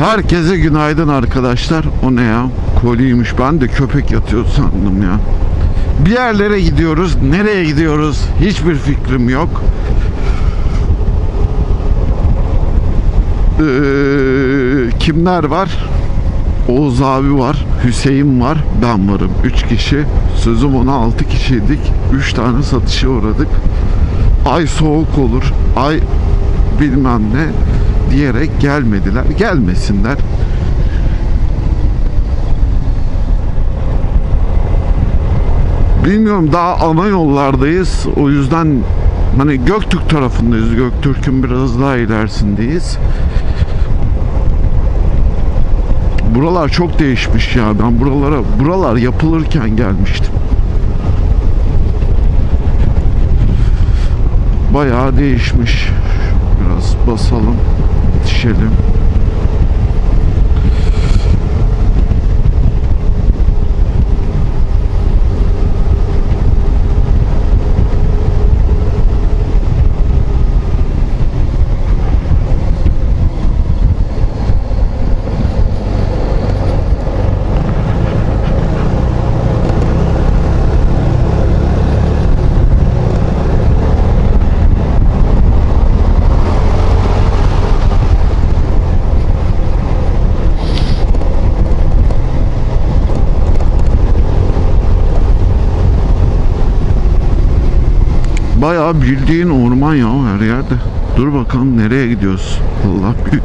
Herkese günaydın arkadaşlar. O ne ya? Koliymiş. Ben de köpek yatıyor sandım ya. Bir yerlere gidiyoruz. Nereye gidiyoruz? Hiçbir fikrim yok. Kimler var? Oğuz abi var. Hüseyin var. Ben varım. 3 kişi. Sözüm ona 6 kişiydik. 3 tane satışa uğradık. Ay soğuk olur. Ay bilmem ne diyerek gelmediler. Gelmesinler. Bilmiyorum, daha ana yollardayız. O yüzden hani Göktürk tarafındayız. Göktürk'ün biraz daha ilerisindeyiz. Buralar çok değişmiş ya. Ben buralar yapılırken gelmiştim. Bayağı değişmiş. Biraz basalım, yetişelim. Bayağı bildiğin orman ya her yerde. Dur bakalım nereye gidiyoruz. Allah büyük.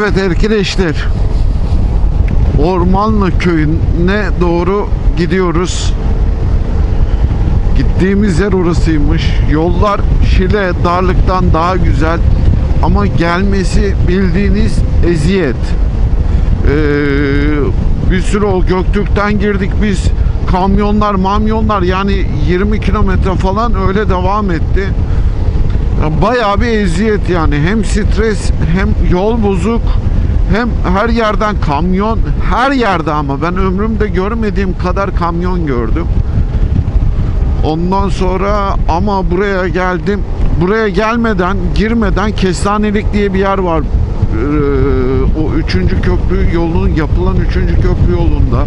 Evet arkadaşlar, Ormanlı köyüne doğru gidiyoruz. Gittiğimiz yer orasıymış. Yollar Şile Darlık'tan daha güzel ama gelmesi bildiğiniz eziyet. Bir sürü o Göktürk'ten girdik biz, kamyonlar yani 20 kilometre falan öyle devam etti. Bayağı bir eziyet yani, hem stres hem yol bozuk hem her yerden kamyon, her yerde, ama ben ömrümde görmediğim kadar kamyon gördüm. Ondan sonra ama buraya geldim. Buraya girmeden Kestanelik diye bir yer var. O 3. köprü yolunun yapılan 3. köprü yolunda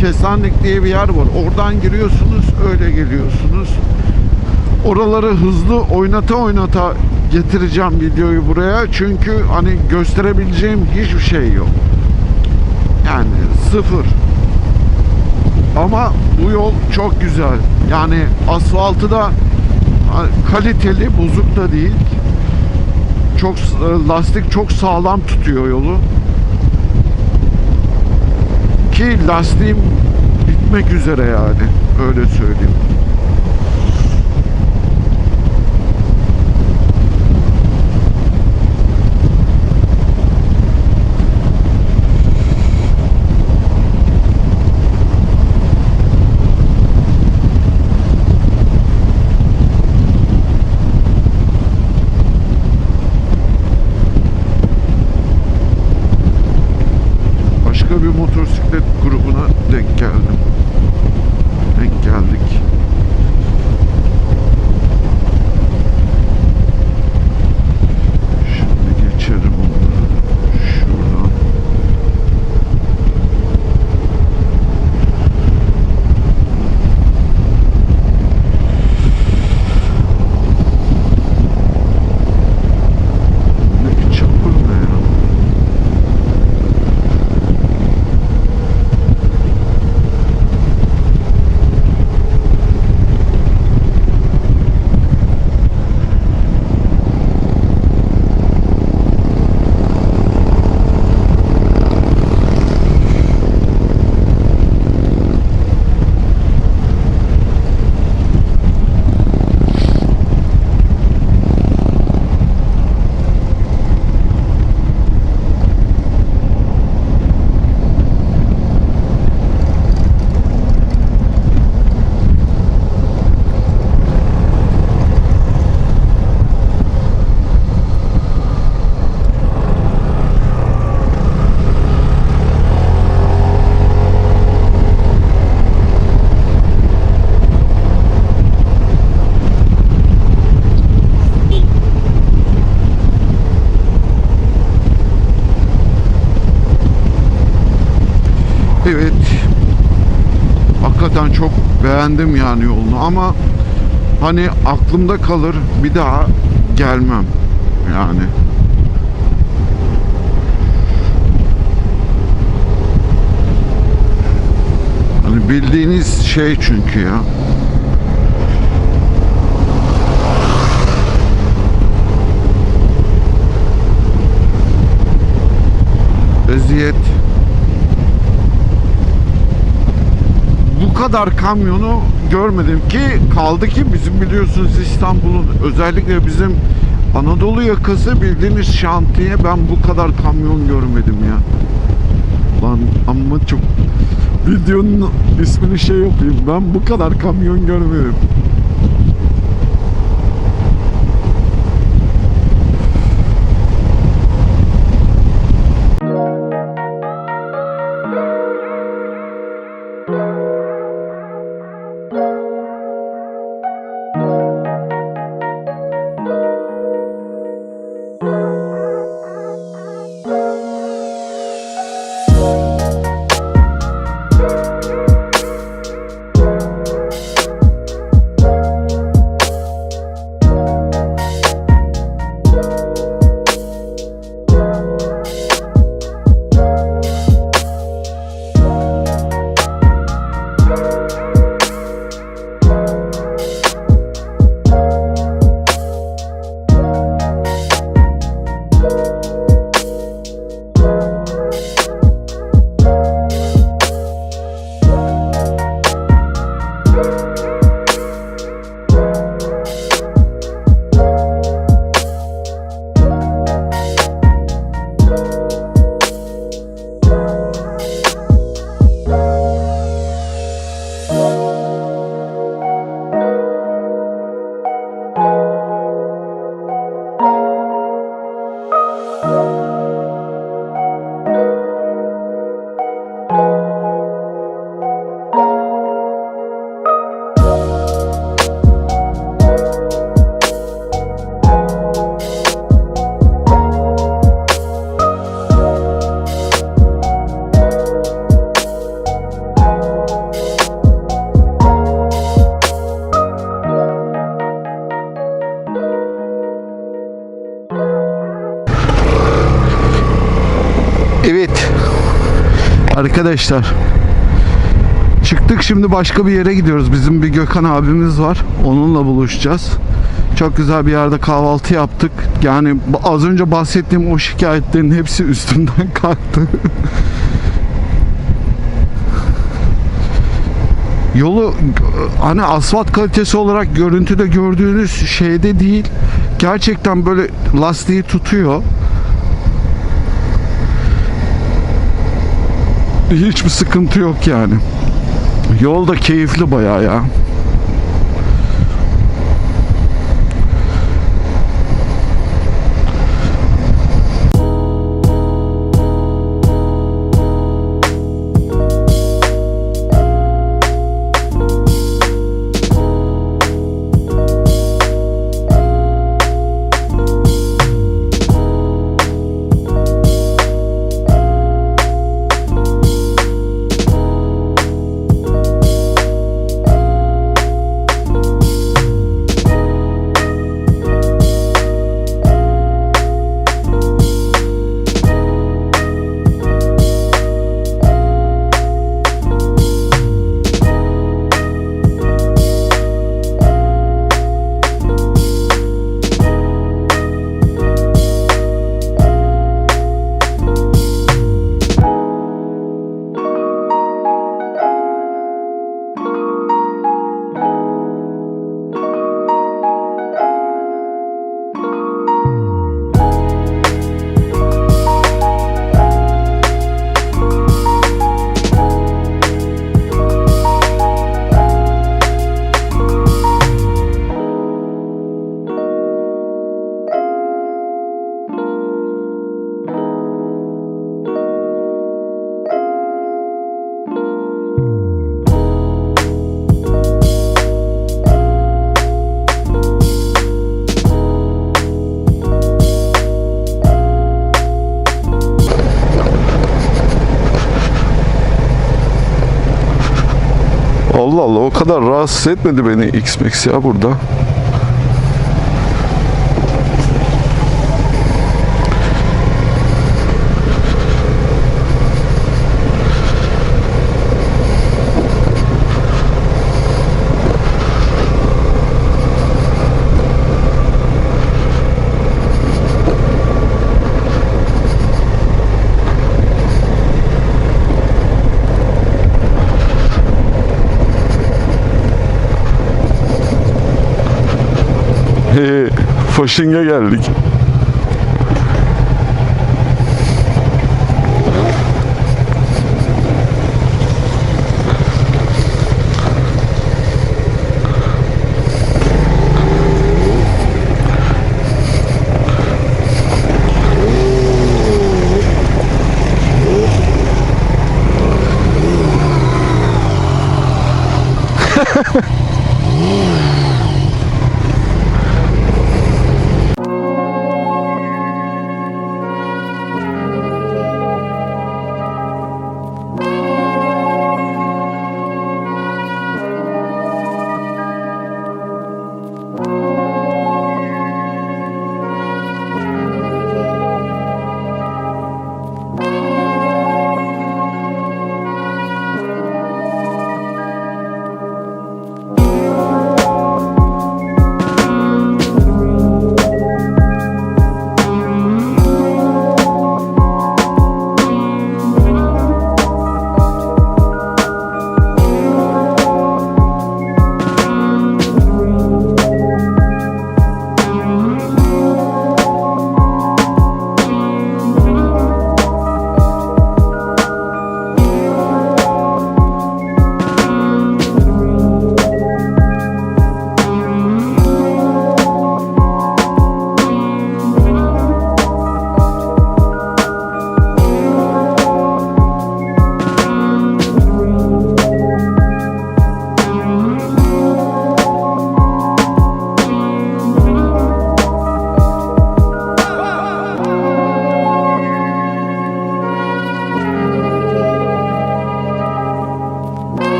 Kestanelik diye bir yer var. Oradan giriyorsunuz, öyle geliyorsunuz. Oraları hızlı oynata getireceğim videoyu buraya. Çünkü hani gösterebileceğim hiçbir şey yok. Yani sıfır. Ama bu yol çok güzel. Yani asfaltı da kaliteli, bozuk da değil. Çok lastik çok sağlam tutuyor yolu. Ki lastiğim bitmek üzere yani. Öyle söyleyeyim. Bir motosiklet grubuna denk geldik. Şimdi geçerim onları şuradan. Ne çapır ne ya? Evet, hakikaten çok beğendim yani yolunu, ama hani aklımda kalır, bir daha gelmem yani. Hani bildiğiniz şey çünkü ya. Eziyet. Bu kadar kamyonu görmedim ki, kaldı ki bizim biliyorsunuz İstanbul'un, özellikle bizim Anadolu yakası bildiğimiz şantiye, ben bu kadar kamyon görmedim ya. Lan ama çok, videonun ismini şey yapayım, ben bu kadar kamyon görmedim. Arkadaşlar çıktık, şimdi başka bir yere gidiyoruz. Bizim bir Gökhan abimiz var. Onunla buluşacağız. Çok güzel bir yerde kahvaltı yaptık. Yani az önce bahsettiğim o şikayetlerin hepsi üstümden kalktı. Yolu hani asfalt kalitesi olarak görüntüde gördüğünüz şeyde değil. Gerçekten böyle lastiği tutuyor. Hiçbir sıkıntı yok yani. Yol da keyifli bayağı ya. Allah Allah, o kadar rahatsız etmedi beni X-Max ya burada. Faşing'e geldik.